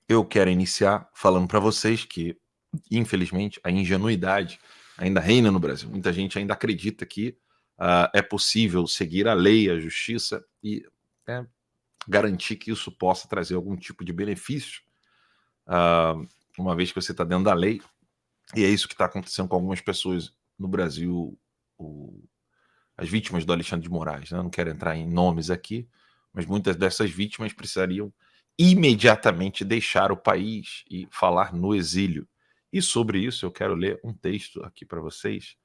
Eu quero iniciar falando para vocês que, infelizmente, a ingenuidade ainda reina no Brasil. Muita gente ainda acredita que é possível seguir a lei, a justiça e né, garantir que isso possa trazer algum tipo de benefício, ah, uma vez que você está dentro da lei. E é isso que está acontecendo com algumas pessoas no Brasil, as vítimas do Alexandre de Moraes. Né? Não quero entrar em nomes aqui, mas muitas dessas vítimas precisariam imediatamente deixar o país e falar no exílio. E sobre isso eu quero ler um texto aqui para vocês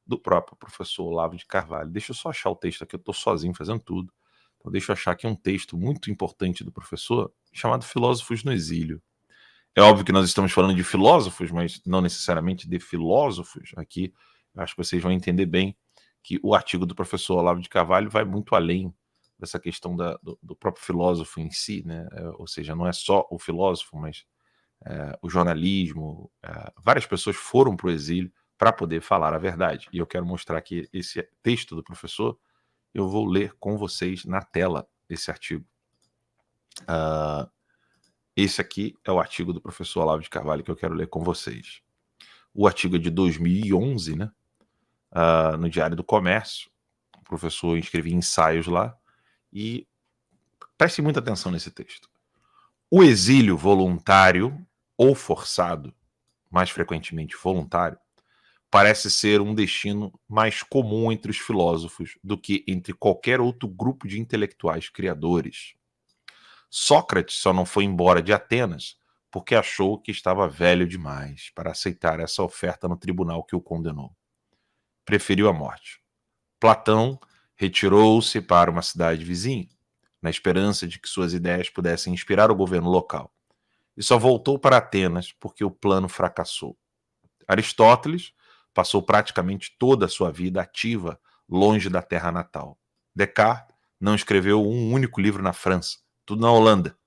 do próprio professor Olavo de Carvalho. Deixa eu só achar o texto aqui, eu estou sozinho fazendo tudo. Então deixa eu achar aqui um texto muito importante do professor chamado Filósofos no Exílio. É óbvio que nós estamos falando de filósofos, mas não necessariamente de filósofos. Aqui, acho que vocês vão entender bem que o artigo do professor Olavo de Carvalho vai muito além dessa questão do próprio filósofo em si, né? Ou seja, não é só o filósofo, mas o jornalismo. Várias pessoas foram para o exílio para poder falar a verdade. E eu quero mostrar que esse texto do professor, eu vou ler com vocês na tela esse artigo. Esse aqui é o artigo do professor Olavo de Carvalho que eu quero ler com vocês. O artigo é de 2011, né? No Diário do Comércio. O professor escrevia ensaios lá. E preste muita atenção nesse texto. O exílio voluntário ou forçado, mais frequentemente voluntário, parece ser um destino mais comum entre os filósofos do que entre qualquer outro grupo de intelectuais criadores. Sócrates só não foi embora de Atenas porque achou que estava velho demais para aceitar essa oferta no tribunal que o condenou. Preferiu a morte. Platão retirou-se para uma cidade vizinha, na esperança de que suas ideias pudessem inspirar o governo local. E só voltou para Atenas porque o plano fracassou. Aristóteles passou praticamente toda a sua vida ativa longe da terra natal. Descartes não escreveu um único livro na França, tudo na Holanda,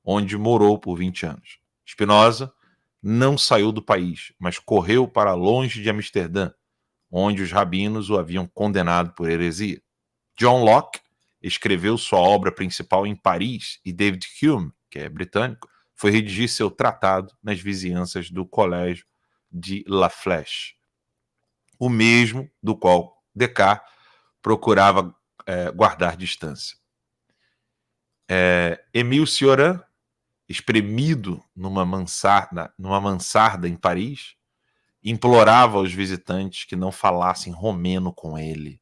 onde morou por 20 anos. Spinoza não saiu do país, mas correu para longe de Amsterdã, onde os rabinos o haviam condenado por heresia. John Locke escreveu sua obra principal em Paris e David Hume, que é britânico, foi redigir seu tratado nas vizinhanças do Colégio de La Flèche, o mesmo do qual Descartes procurava guardar distância. Émile Cioran, espremido numa mansarda em Paris, implorava aos visitantes que não falassem romeno com ele,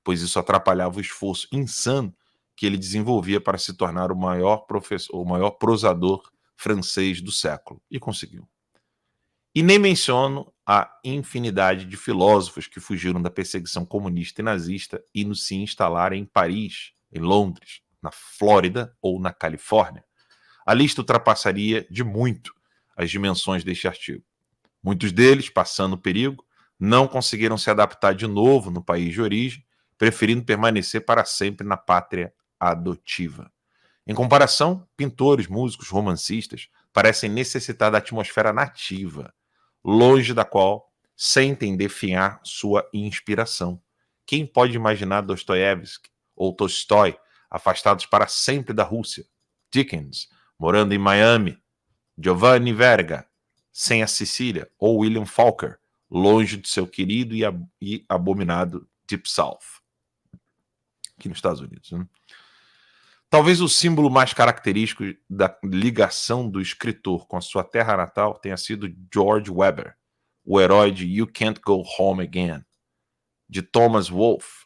pois isso atrapalhava o esforço insano que ele desenvolvia para se tornar o maior prosador francês do século. E conseguiu. E nem menciono a infinidade de filósofos que fugiram da perseguição comunista e nazista e se instalaram em Paris, em Londres, na Flórida ou na Califórnia. A lista ultrapassaria de muito as dimensões deste artigo. Muitos deles, passando perigo, não conseguiram se adaptar de novo no país de origem, preferindo permanecer para sempre na pátria adotiva. Em comparação, pintores, músicos, romancistas parecem necessitar da atmosfera nativa, longe da qual sentem definhar sua inspiração. Quem pode imaginar Dostoiévski ou Tolstói afastados para sempre da Rússia? Dickens, morando em Miami, Giovanni Verga, sem a Sicília, ou William Faulkner, longe de seu querido e abominado Deep South, aqui nos Estados Unidos. Né? Talvez o símbolo mais característico da ligação do escritor com a sua terra natal tenha sido George Webber, o herói de You Can't Go Home Again, de Thomas Wolfe,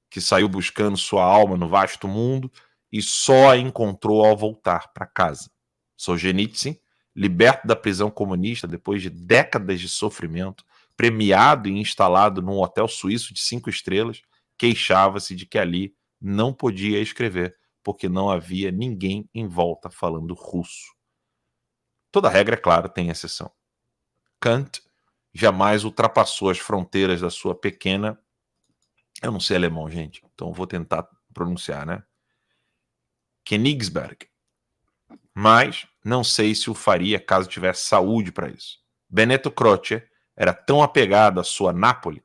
que saiu buscando sua alma no vasto mundo e só a encontrou ao voltar para casa. Solzhenitsyn, liberto da prisão comunista depois de décadas de sofrimento, premiado e instalado num hotel suíço de 5 estrelas, queixava-se de que ali não podia escrever, porque não havia ninguém em volta falando russo. Toda regra, é claro, tem exceção. Kant jamais ultrapassou as fronteiras da sua pequena... Eu não sei alemão, gente, então vou tentar pronunciar, né? Königsberg. Mas não sei se o faria caso tivesse saúde para isso. Benedetto Croce era tão apegado à sua Nápoles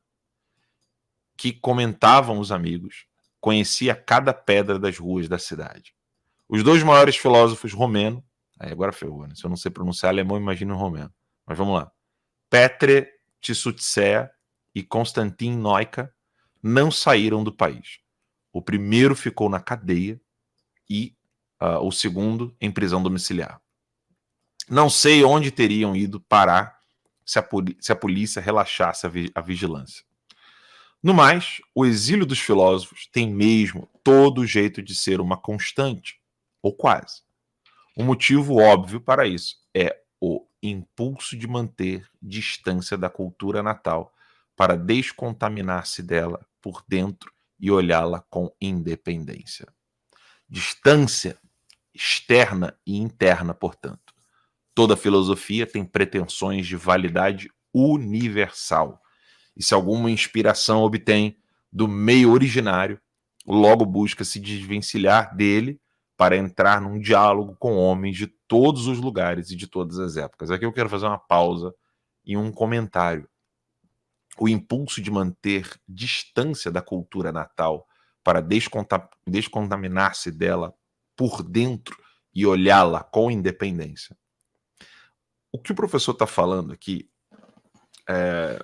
que, comentavam os amigos, conhecia cada pedra das ruas da cidade. Os dois maiores filósofos romenos, Aí agora ferrou, né? Se eu não sei pronunciar alemão, imagina o romeno. Mas vamos lá. Petre Tissoutsea e Konstantin Noica não saíram do país. O primeiro ficou na cadeia e o segundo em prisão domiciliar. Não sei onde teriam ido parar se a polícia relaxasse a vigilância. No mais, o exílio dos filósofos tem mesmo todo o jeito de ser uma constante, ou quase. O motivo óbvio para isso é o impulso de manter distância da cultura natal para descontaminar-se dela por dentro e olhá-la com independência. Distância externa e interna, portanto. Toda filosofia tem pretensões de validade universal. E se alguma inspiração obtém do meio originário, logo busca se desvencilhar dele para entrar num diálogo com homens de todos os lugares e de todas as épocas. Aqui eu quero fazer uma pausa e um comentário. O impulso de manter distância da cultura natal para descontaminar-se dela por dentro e olhá-la com independência. O que o professor está falando aqui é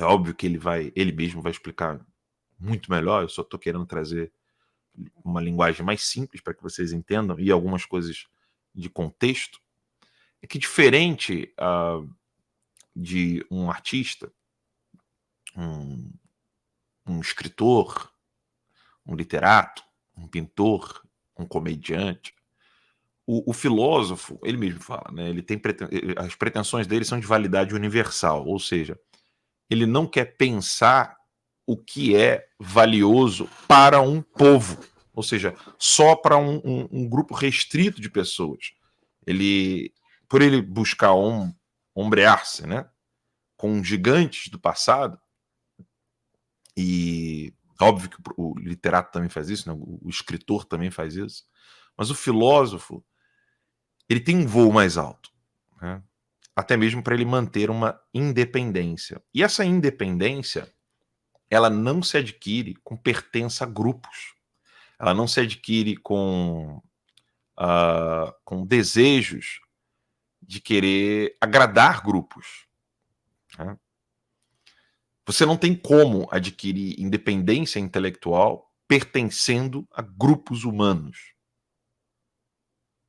óbvio que ele mesmo vai explicar muito melhor, eu só estou querendo trazer uma linguagem mais simples para que vocês entendam e algumas coisas de contexto. É que diferente de um artista, um escritor, um literato, um pintor, um comediante, o filósofo, ele mesmo fala, né, ele tem as pretensões dele são de validade universal, ou seja, ele não quer pensar o que é valioso para um povo, ou seja, só para um grupo restrito de pessoas. Por ele buscar ombrear-se, né, com gigantes do passado, e óbvio que o literato também faz isso, né, o escritor também faz isso, mas o filósofo, ele tem um voo mais alto, né, até mesmo para ele manter uma independência. E essa independência, ela não se adquire com pertença a grupos. Ela não se adquire com desejos de querer agradar grupos. Né? Você não tem como adquirir independência intelectual pertencendo a grupos humanos.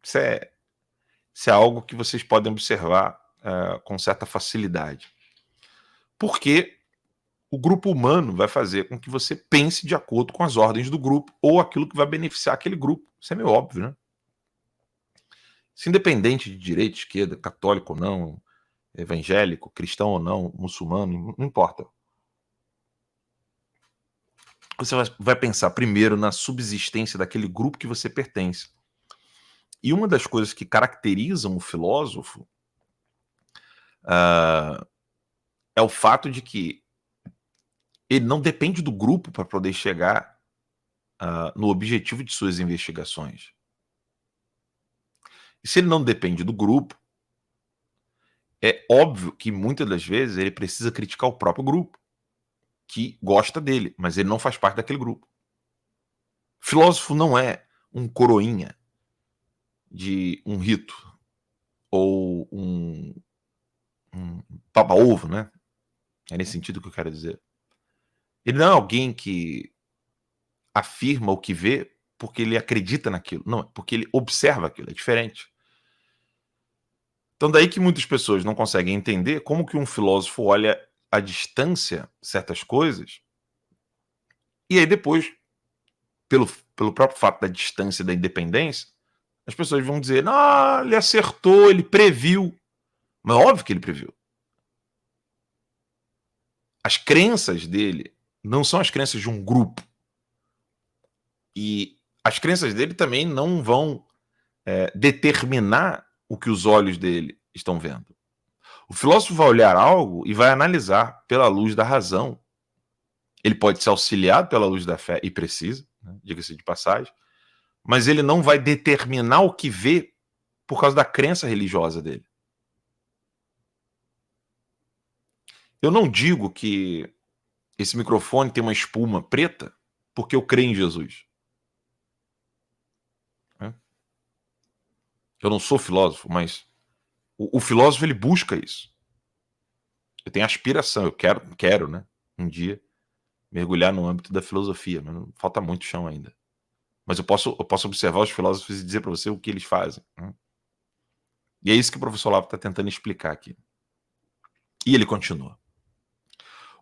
Isso é algo que vocês podem observar com certa facilidade. Porque o grupo humano vai fazer com que você pense de acordo com as ordens do grupo ou aquilo que vai beneficiar aquele grupo. Isso é meio óbvio, né? Se independente de direita, esquerda, católico ou não, evangélico, cristão ou não, muçulmano, não importa. Você vai pensar primeiro na subsistência daquele grupo que você pertence. E uma das coisas que caracterizam o filósofo é o fato de que ele não depende do grupo para poder chegar no objetivo de suas investigações. E se ele não depende do grupo, é óbvio que muitas das vezes ele precisa criticar o próprio grupo, que gosta dele, mas ele não faz parte daquele grupo. Filósofo não é um coroinha de um rito ou um baba-ovo, né? É nesse sentido que eu quero dizer. Ele não é alguém que afirma o que vê porque ele acredita naquilo. Não, porque ele observa aquilo. É diferente. Então daí que muitas pessoas não conseguem entender como que um filósofo olha à distância certas coisas e aí depois, pelo próprio fato da distância da independência, as pessoas vão dizer, não, ele acertou, ele previu. Mas óbvio que ele previu. As crenças dele não são as crenças de um grupo. E as crenças dele também não vão determinar o que os olhos dele estão vendo. O filósofo vai olhar algo e vai analisar pela luz da razão. Ele pode ser auxiliado pela luz da fé, e precisa, né, diga-se de passagem, mas ele não vai determinar o que vê por causa da crença religiosa dele. Eu não digo que esse microfone tem uma espuma preta porque eu creio em Jesus. Eu não sou filósofo, mas o filósofo ele busca isso. Eu tenho aspiração, eu quero, né, um dia mergulhar no âmbito da filosofia, mas falta muito chão ainda. Mas eu posso observar os filósofos e dizer para você o que eles fazem. Né? E é isso que o professor Olavo está tentando explicar aqui. E ele continua.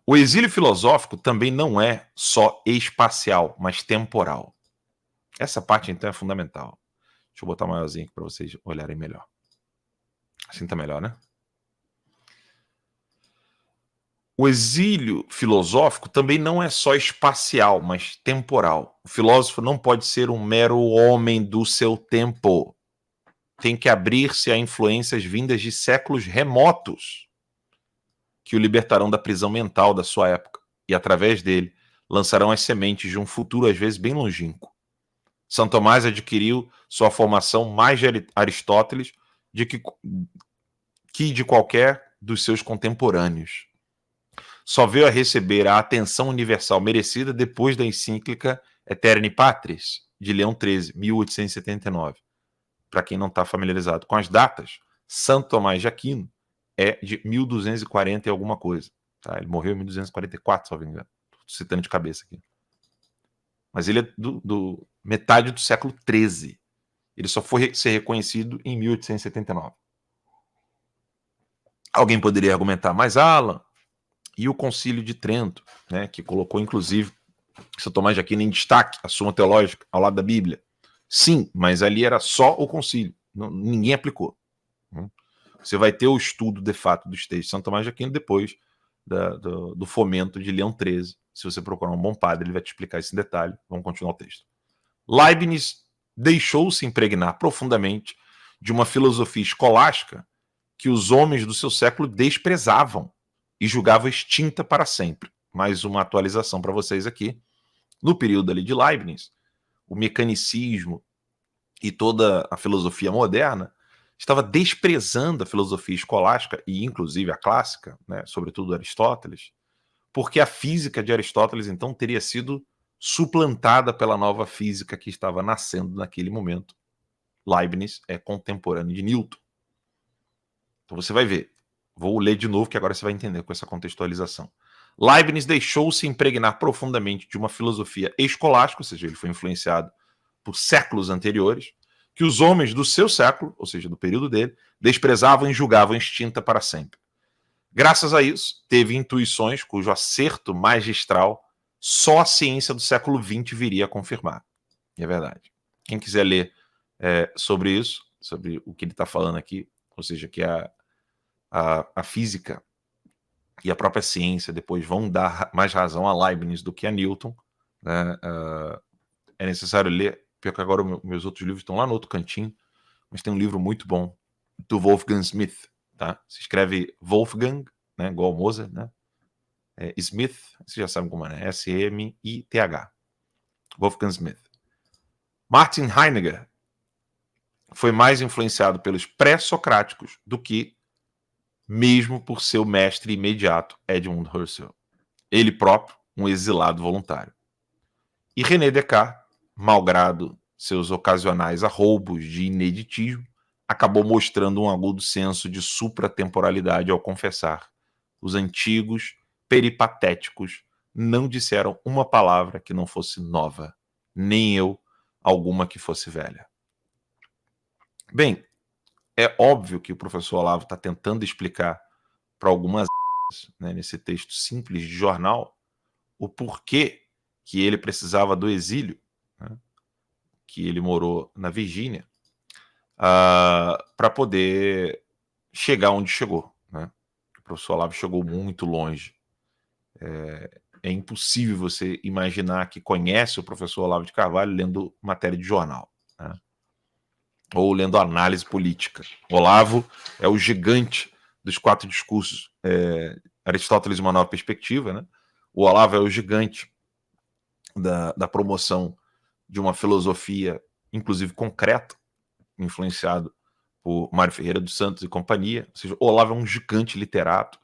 O exílio filosófico também não é só espacial, mas temporal. Essa parte, então, é fundamental. Deixa eu botar maiorzinho aqui para vocês olharem melhor. Assim tá melhor, né? O exílio filosófico também não é só espacial, mas temporal. O filósofo não pode ser um mero homem do seu tempo. Tem que abrir-se a influências vindas de séculos remotos que o libertarão da prisão mental da sua época e, através dele, lançarão as sementes de um futuro às vezes bem longínquo. São Tomás adquiriu sua formação mais de Aristóteles que de qualquer dos seus contemporâneos. Só veio a receber a atenção universal merecida depois da encíclica Aeterni Patris, de Leão XIII, 1879. Para quem não está familiarizado com as datas, Santo Tomás de Aquino é de 1240 e alguma coisa. Tá? Ele morreu em 1244, se não me engano. Estou citando de cabeça aqui. Mas ele é do metade do século XIII. Ele só foi ser reconhecido em 1879. Alguém poderia argumentar, mas Alan, e o Concílio de Trento, né, que colocou inclusive São Tomás de Aquino em destaque, a Suma Teológica, ao lado da Bíblia. Sim, mas ali era só o concílio, ninguém aplicou. Você vai ter o estudo de fato dos textos de São Tomás de Aquino depois do fomento de Leão XIII. Se você procurar um bom padre, ele vai te explicar isso em detalhe. Vamos continuar o texto. Leibniz deixou-se impregnar profundamente de uma filosofia escolástica que os homens do seu século desprezavam e julgavam extinta para sempre. Mais uma atualização para vocês aqui. No período ali de Leibniz, o mecanicismo e toda a filosofia moderna estava desprezando a filosofia escolástica e inclusive a clássica, né, sobretudo Aristóteles, porque a física de Aristóteles então teria sido suplantada pela nova física que estava nascendo naquele momento. Leibniz é contemporâneo de Newton. Então você vai ver. Vou ler de novo que agora você vai entender com essa contextualização. Leibniz deixou-se impregnar profundamente de uma filosofia escolástica, ou seja, ele foi influenciado por séculos anteriores, que os homens do seu século, ou seja, do período dele, desprezavam e julgavam extinta para sempre. Graças a isso, teve intuições cujo acerto magistral só a ciência do século XX viria a confirmar. E é verdade. Quem quiser ler sobre isso, sobre o que ele está falando aqui, ou seja, que a física e a própria ciência depois vão dar mais razão a Leibniz do que a Newton, né? É necessário ler, porque agora meus outros livros estão lá no outro cantinho, mas tem um livro muito bom do Wolfgang Smith, tá? Se escreve Wolfgang, né, igual Mozart, né? Smith, você já sabe como é, né? S-M-I-T-H. Wolfgang Smith. Martin Heidegger foi mais influenciado pelos pré-socráticos do que mesmo por seu mestre imediato, Edmund Husserl. Ele próprio, um exilado voluntário. E René Descartes, malgrado seus ocasionais arroubos de ineditismo, acabou mostrando um agudo senso de supratemporalidade ao confessar: os antigos peripatéticos não disseram uma palavra que não fosse nova, nem eu alguma que fosse velha. Bem, é óbvio que o professor Olavo está tentando explicar para algumas, né, nesse texto simples de jornal, o porquê que ele precisava do exílio, né, que ele morou na Virgínia, para poder chegar onde chegou. Né? O professor Olavo chegou muito longe. É impossível você imaginar que conhece o professor Olavo de Carvalho lendo matéria de jornal, né? Ou lendo análise política. Olavo é o gigante dos 4 discursos, Aristóteles e uma nova perspectiva, né? O Olavo é o gigante da promoção de uma filosofia, inclusive concreta, influenciado por Mário Ferreira dos Santos e companhia. Ou seja, o Olavo é um gigante literato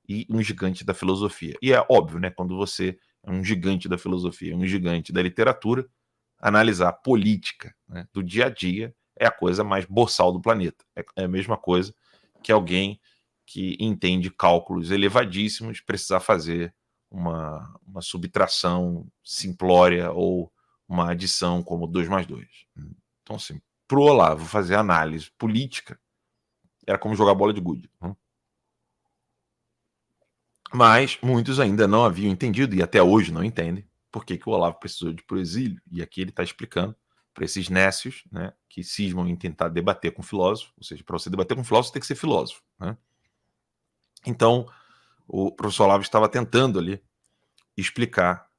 e um gigante da filosofia. E é óbvio, né? Quando você é um gigante da filosofia, um gigante da literatura, analisar a política, né, do dia a dia é a coisa mais boçal do planeta. É a mesma coisa que alguém que entende cálculos elevadíssimos precisar fazer uma subtração simplória ou uma adição como 2 mais 2. Então, assim, pro Olavo fazer análise política era como jogar bola de gude. Mas muitos ainda não haviam entendido, e até hoje não entendem, por que o Olavo precisou de ir pro exílio. E aqui ele está explicando para esses nécios, né, que cismam em tentar debater com filósofo, ou seja, para você debater com filósofo tem que ser filósofo. Né? Então, o professor Olavo estava tentando ali explicar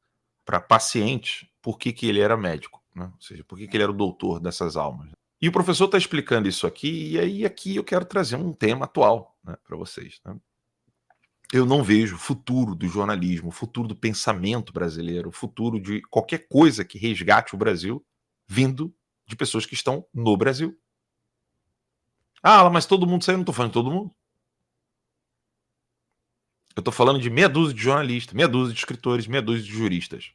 para pacientes por que ele era médico, né? Ou seja, por que ele era o doutor dessas almas. E o professor está explicando isso aqui, e aí aqui eu quero trazer um tema atual, né, para vocês. Né? Eu não vejo o futuro do jornalismo, o futuro do pensamento brasileiro, o futuro de qualquer coisa que resgate o Brasil vindo de pessoas que estão no Brasil. Ah, mas todo mundo saiu, não estou falando de todo mundo. Eu estou falando de meia dúzia de jornalistas, meia dúzia de escritores, meia dúzia de juristas.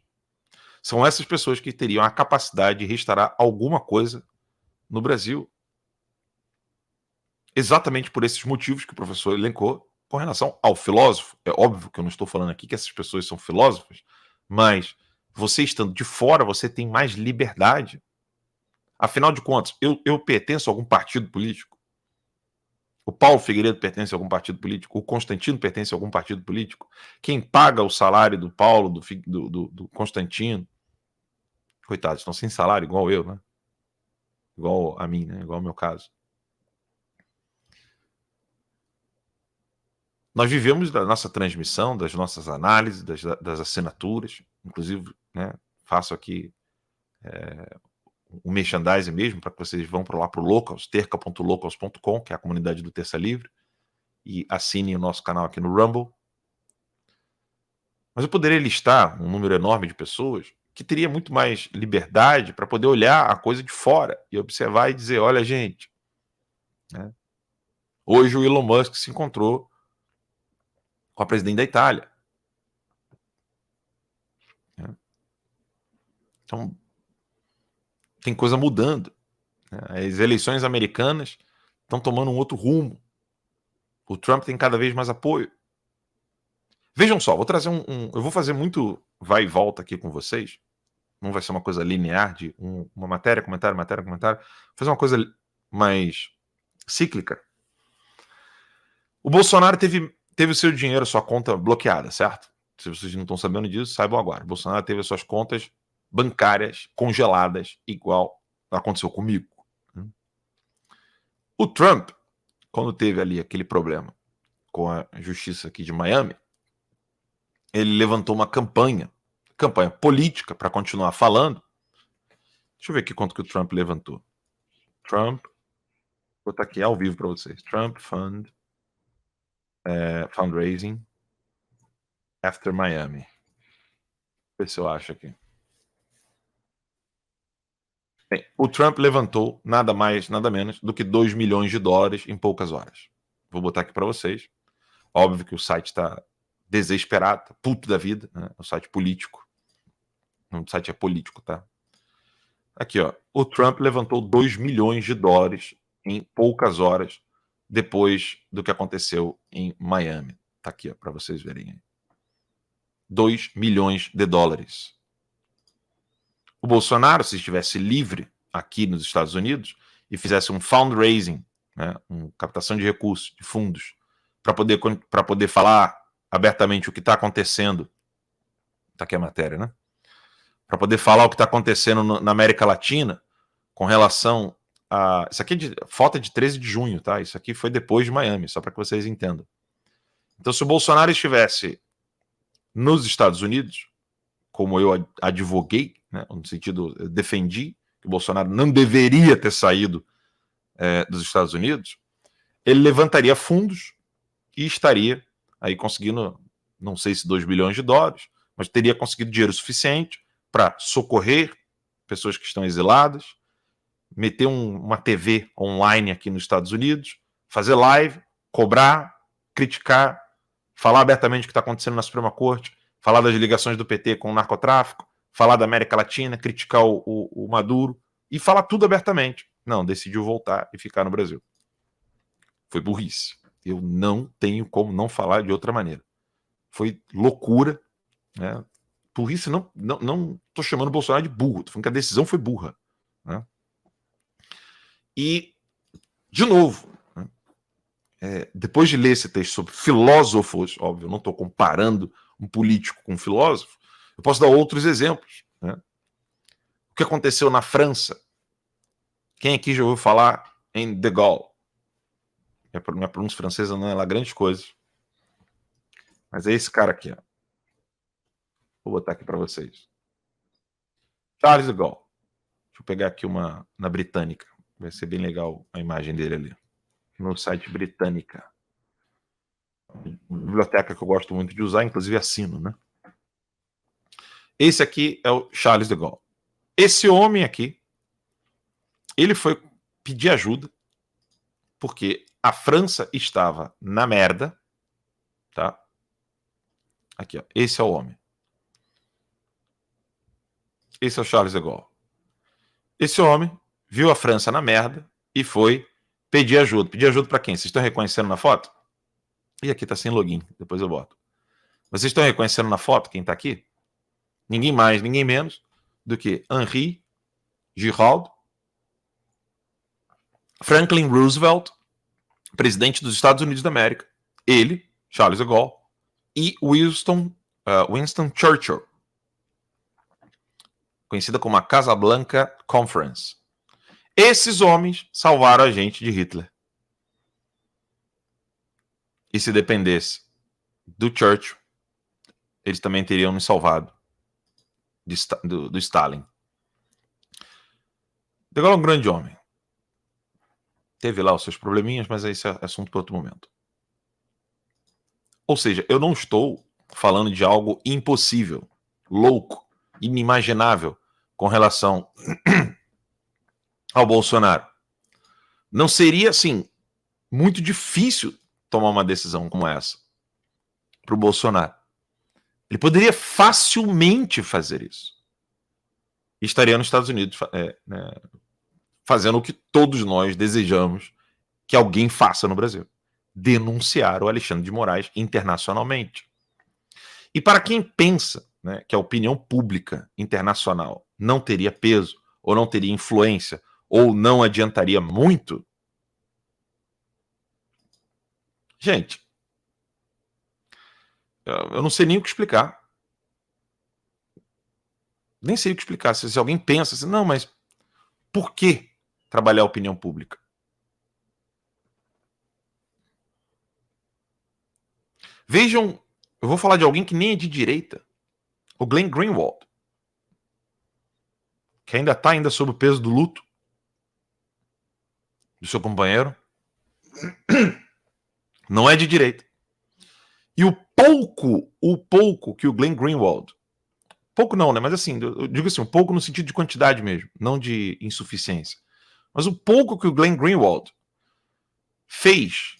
São essas pessoas que teriam a capacidade de restaurar alguma coisa no Brasil. Exatamente por esses motivos que o professor elencou com relação ao filósofo. É óbvio que eu não estou falando aqui que essas pessoas são filósofos, mas você estando de fora, você tem mais liberdade. Afinal de contas, eu pertenço a algum partido político? O Paulo Figueiredo pertence a algum partido político? O Constantino pertence a algum partido político? Quem paga o salário do Paulo, do Constantino? Coitados, estão sem salário, igual eu, né? Igual a mim, né? Igual ao meu caso. Nós vivemos da nossa transmissão, das nossas análises, das assinaturas. Inclusive, né, faço aqui o merchandising mesmo, para que vocês vão para lá para o Locals, terca.locals.com, que é a comunidade do Terça Livre, e assinem o nosso canal aqui no Rumble. Mas eu poderia listar um número enorme de pessoas que teria muito mais liberdade para poder olhar a coisa de fora e observar e dizer, olha, gente, né, hoje o Elon Musk se encontrou com a presidente da Itália. Né? Então, tem coisa mudando. Né? As eleições americanas estão tomando um outro rumo. O Trump tem cada vez mais apoio. Vejam só, vou trazer eu vou fazer muito vai e volta aqui com vocês. Não vai ser uma coisa linear de uma matéria, comentário, matéria, comentário. Vou fazer uma coisa mais cíclica. O Bolsonaro teve o seu dinheiro, sua conta bloqueada, certo? Se vocês não estão sabendo disso, saibam agora. O Bolsonaro teve as suas contas bancárias congeladas, igual aconteceu comigo. O Trump, quando teve ali aquele problema com a justiça aqui de Miami, ele levantou uma campanha política para continuar falando. Deixa eu ver aqui quanto que o Trump levantou. Trump, vou botar aqui ao vivo para vocês. Trump Fund, fundraising after Miami. Deixa eu ver se eu acho aqui. Bem, o Trump levantou nada mais, nada menos do que 2 milhões de dólares em poucas horas. Vou botar aqui para vocês. Óbvio que o site está desesperado, tá puto da vida, né? O site político. O site é político, tá? Aqui, ó. O Trump levantou 2 milhões de dólares em poucas horas depois do que aconteceu em Miami. Tá aqui, ó, para vocês verem. 2 milhões de dólares. O Bolsonaro, se estivesse livre aqui nos Estados Unidos e fizesse um fundraising, né, uma captação de recursos, de fundos, para poder falar abertamente o que está acontecendo, está aqui a matéria, né? Para poder falar o que está acontecendo na América Latina com relação a... Isso aqui é foto de 13 de junho, tá? Isso aqui foi depois de Miami, só para que vocês entendam. Então, se o Bolsonaro estivesse nos Estados Unidos, como eu advoguei, né, no sentido, eu defendi que o Bolsonaro não deveria ter saído dos Estados Unidos, ele levantaria fundos e estaria aí conseguindo, não sei se 2 bilhões de dólares, mas teria conseguido dinheiro suficiente para socorrer pessoas que estão exiladas, meter uma TV online aqui nos Estados Unidos, fazer live, cobrar, criticar, falar abertamente o que está acontecendo na Suprema Corte, falar das ligações do PT com o narcotráfico, falar da América Latina, criticar o Maduro e falar tudo abertamente. Não, decidiu voltar e ficar no Brasil. Foi burrice. Eu não tenho como não falar de outra maneira. Foi loucura, né? Burrice, não tô chamando o Bolsonaro de burro, tô falando que a decisão foi burra, né? E, de novo, né? Depois de ler esse texto sobre filósofos, óbvio, eu não estou comparando um político com um filósofo, eu posso dar outros exemplos, né? O que aconteceu na França? Quem aqui já ouviu falar em De Gaulle? Minha pronúncia francesa não é lá grande coisa, mas é esse cara aqui, ó. Vou botar aqui para vocês. Charles de Gaulle. Deixa eu pegar aqui uma na Britânica. Vai ser bem legal a imagem dele ali. No site Britânica. Uma biblioteca que eu gosto muito de usar, inclusive assino, né? Esse aqui é o Charles de Gaulle. Esse homem aqui, ele foi pedir ajuda porque a França estava na merda, tá? Aqui, ó. Esse é o homem. Esse é o Charles de Gaulle. Esse homem viu a França na merda e foi pedir ajuda. Pedir ajuda para quem? Vocês estão reconhecendo na foto? E aqui tá sem login, depois eu boto. Vocês estão reconhecendo na foto quem tá aqui? Ninguém mais, ninguém menos do que Henri Giraud, Franklin Roosevelt, presidente dos Estados Unidos da América, ele, Charles de Gaulle, e Winston Churchill, conhecida como a Casablanca Conference. Esses homens salvaram a gente de Hitler. E se dependesse do Churchill, eles também teriam nos salvado do Stalin. De Gaulle é um grande homem. Teve lá os seus probleminhas, mas esse é assunto para outro momento. Ou seja, eu não estou falando de algo impossível, louco, inimaginável com relação ao Bolsonaro. Não seria, assim, muito difícil tomar uma decisão como essa para o Bolsonaro. Ele poderia facilmente fazer isso. E estaria nos Estados Unidos fazendo o que todos nós desejamos que alguém faça no Brasil. Denunciar o Alexandre de Moraes internacionalmente. E para quem pensa, né, que a opinião pública internacional não teria peso, ou não teria influência, ou não adiantaria muito, gente, eu não sei nem o que explicar. Nem sei o que explicar. Se alguém pensa assim, não, mas por que trabalhar a opinião pública? Vejam, eu vou falar de alguém que nem é de direita. O Glenn Greenwald. Que ainda está sob o peso do luto do seu companheiro. Não é de direita. E o pouco que o Glenn Greenwald, pouco não, né? Mas assim, eu digo assim, um pouco no sentido de quantidade mesmo, não de insuficiência. Mas o pouco que o Glenn Greenwald fez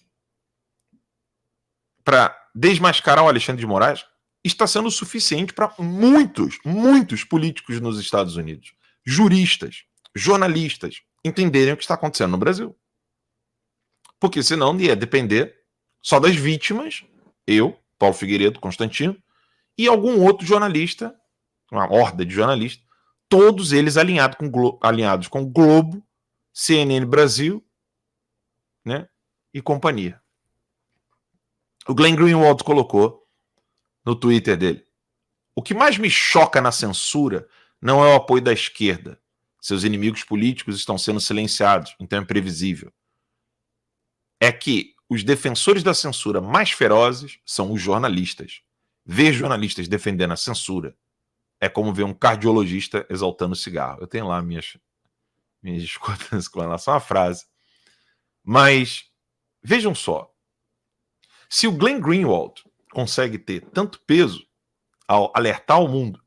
para desmascarar o Alexandre de Moraes está sendo suficiente para muitos políticos nos Estados Unidos, juristas, jornalistas, entenderem o que está acontecendo no Brasil. Porque senão ia depender só das vítimas, eu, Paulo Figueiredo, Constantino, e algum outro jornalista, uma horda de jornalistas, todos eles alinhados com o Globo, CNN Brasil, né, e companhia. O Glenn Greenwald colocou no Twitter dele: o que mais me choca na censura não é o apoio da esquerda. Seus inimigos políticos estão sendo silenciados, então é previsível. É que os defensores da censura mais ferozes são os jornalistas. Ver jornalistas defendendo a censura é como ver um cardiologista exaltando o cigarro. Eu tenho lá minhas discordâncias com relação à frase. Mas vejam só. Se o Glenn Greenwald consegue ter tanto peso ao alertar o mundo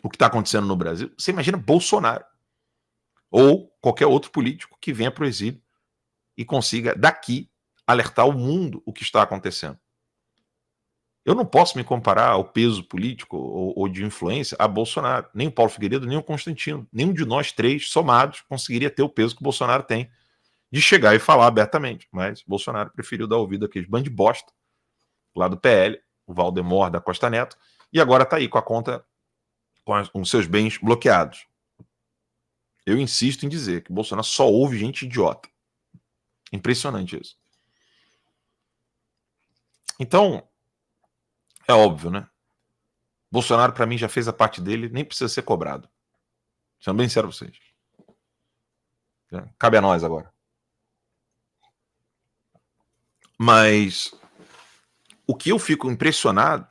o que está acontecendo no Brasil, você imagina Bolsonaro ou qualquer outro político que venha para o exílio e consiga daqui alertar o mundo o que está acontecendo. Eu não posso me comparar ao peso político ou de influência a Bolsonaro. Nem o Paulo Figueiredo, nem o Constantino. Nenhum de nós três, somados, conseguiria ter o peso que o Bolsonaro tem de chegar e falar abertamente. Mas Bolsonaro preferiu dar ouvido àqueles bando de bosta lá do PL, o Valdemar da Costa Neto, e agora está aí com a conta, com os seus bens bloqueados. Eu insisto em dizer que Bolsonaro só ouve gente idiota. Impressionante isso. Então, é óbvio, né? Bolsonaro, para mim, já fez a parte dele, nem precisa ser cobrado. Sendo bem sincero pra vocês. Cabe a nós agora. Mas o que eu fico impressionado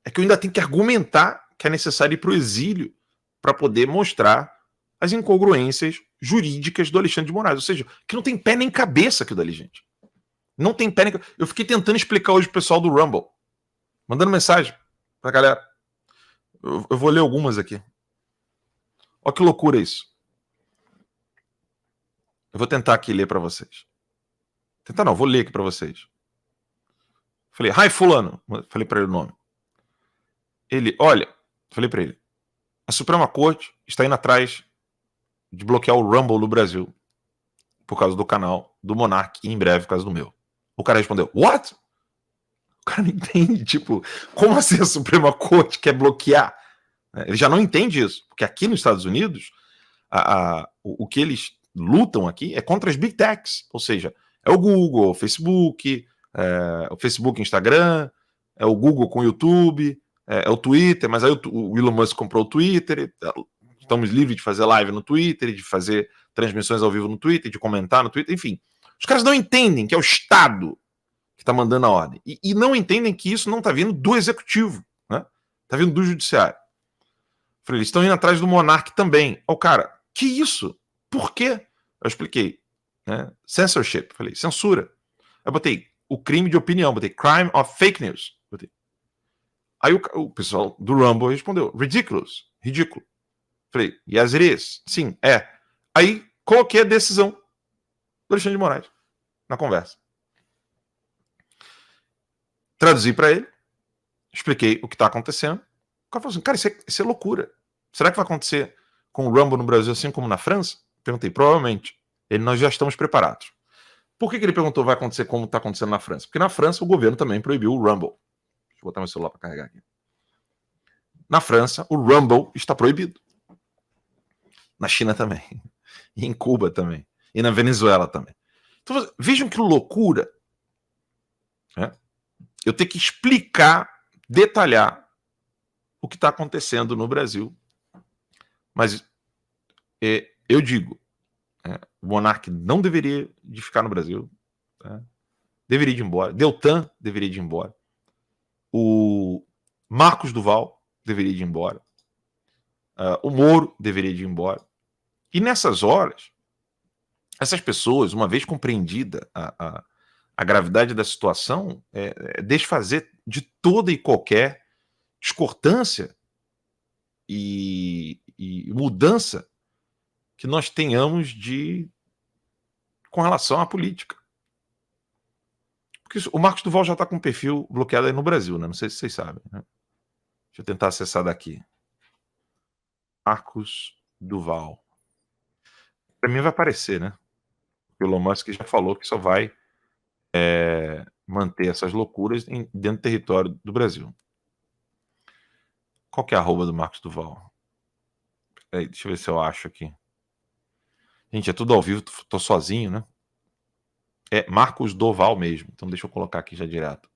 é que eu ainda tenho que argumentar que é necessário ir para o exílio para poder mostrar as incongruências jurídicas do Alexandre de Moraes. Ou seja, que não tem pé nem cabeça aquilo dali, gente. Não tem pé nem cabeça. Eu fiquei tentando explicar hoje pro pessoal do Rumble, mandando mensagem pra galera. Eu vou ler algumas aqui. Olha que loucura isso. Eu vou tentar aqui ler para vocês. Tentar não, vou ler aqui para vocês. Falei, hi fulano. Falei para ele o nome. Ele, olha, falei para ele, a Suprema Corte está indo atrás de bloquear o Rumble no Brasil por causa do canal do Monark e em breve por causa do meu. O cara respondeu, what? O cara não entende, tipo, como assim a Suprema Corte quer bloquear? Ele já não entende isso, porque aqui nos Estados Unidos, o que eles lutam aqui é contra as Big Techs, ou seja, é o Google, o Facebook, Instagram, é o Google com o YouTube, é o Twitter, mas aí o Elon Musk comprou o Twitter, estamos livres de fazer live no Twitter, de fazer transmissões ao vivo no Twitter, de comentar no Twitter, enfim. Os caras não entendem que é o Estado que está mandando a ordem. E não entendem que isso não está vindo do Executivo, né? Está vindo do Judiciário. Falei, eles estão indo atrás do Monark também. O cara, que isso? Por quê? Eu expliquei. Né? Censorship. Falei, censura. Eu botei o crime de opinião, botei crime of fake news. Botei. Aí o pessoal do Rumble respondeu, ridiculous, ridículo. Falei, yes it is. Sim, é. Aí coloquei a decisão do Alexandre de Moraes na conversa. Traduzi para ele, expliquei o que está acontecendo. O cara falou assim, cara, isso é loucura. Será que vai acontecer com o Rumble no Brasil assim como na França? Perguntei, provavelmente. Nós já estamos preparados. Por que ele perguntou vai acontecer como está acontecendo na França? Porque na França o governo também proibiu o Rumble. Deixa eu botar meu celular para carregar aqui. Na França, o Rumble está proibido. Na China também. E em Cuba também. E na Venezuela também. Então, vejam que loucura. Né? Eu tenho que explicar, detalhar o que está acontecendo no Brasil. Mas eu digo, o Monark não deveria de ficar no Brasil. Tá? Deveria ir embora. Deltan deveria ir embora. O Marcos Duval deveria ir embora. O Moro deveria ir embora. E nessas horas, essas pessoas, uma vez compreendida a gravidade da situação, desfazer de toda e qualquer discordância e mudança que nós tenhamos com relação à política. Porque o Marcos Duval já está com um perfil bloqueado aí no Brasil, né? Não sei se vocês sabem. Né? Deixa eu tentar acessar daqui. Marcos Duval. Para mim vai aparecer, né? O Elon Musk já falou que só vai manter essas loucuras dentro do território do Brasil. Qual que é a arroba do Marcos Duval? Deixa eu ver se eu acho aqui. Gente, é tudo ao vivo, tô sozinho, né? É Marcos Doval mesmo. Então deixa eu colocar aqui já direto.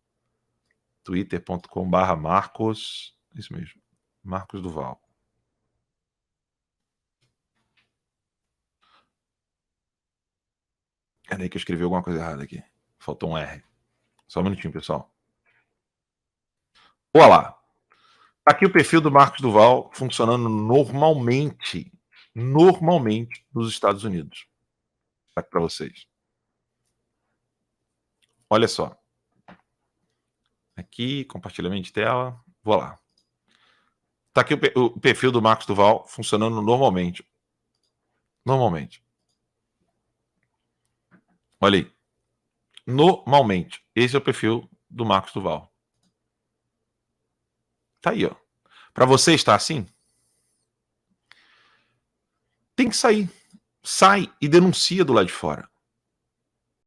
twitter.com/Marcos. Isso mesmo. Marcos Duval. É daí que eu escrevi alguma coisa errada aqui. Faltou um R. Só um minutinho, pessoal. Olá. Aqui o perfil do Marcos Duval funcionando normalmente nos Estados Unidos. Aqui para vocês. Olha só. Aqui, compartilhamento de tela. Vou lá. Tá aqui o perfil do Marcos Duval funcionando normalmente. Normalmente. Olha aí. Normalmente. Esse é o perfil do Marcos Duval. Tá aí, ó. Para você estar assim, tem que sair. Sai e denuncia do lado de fora.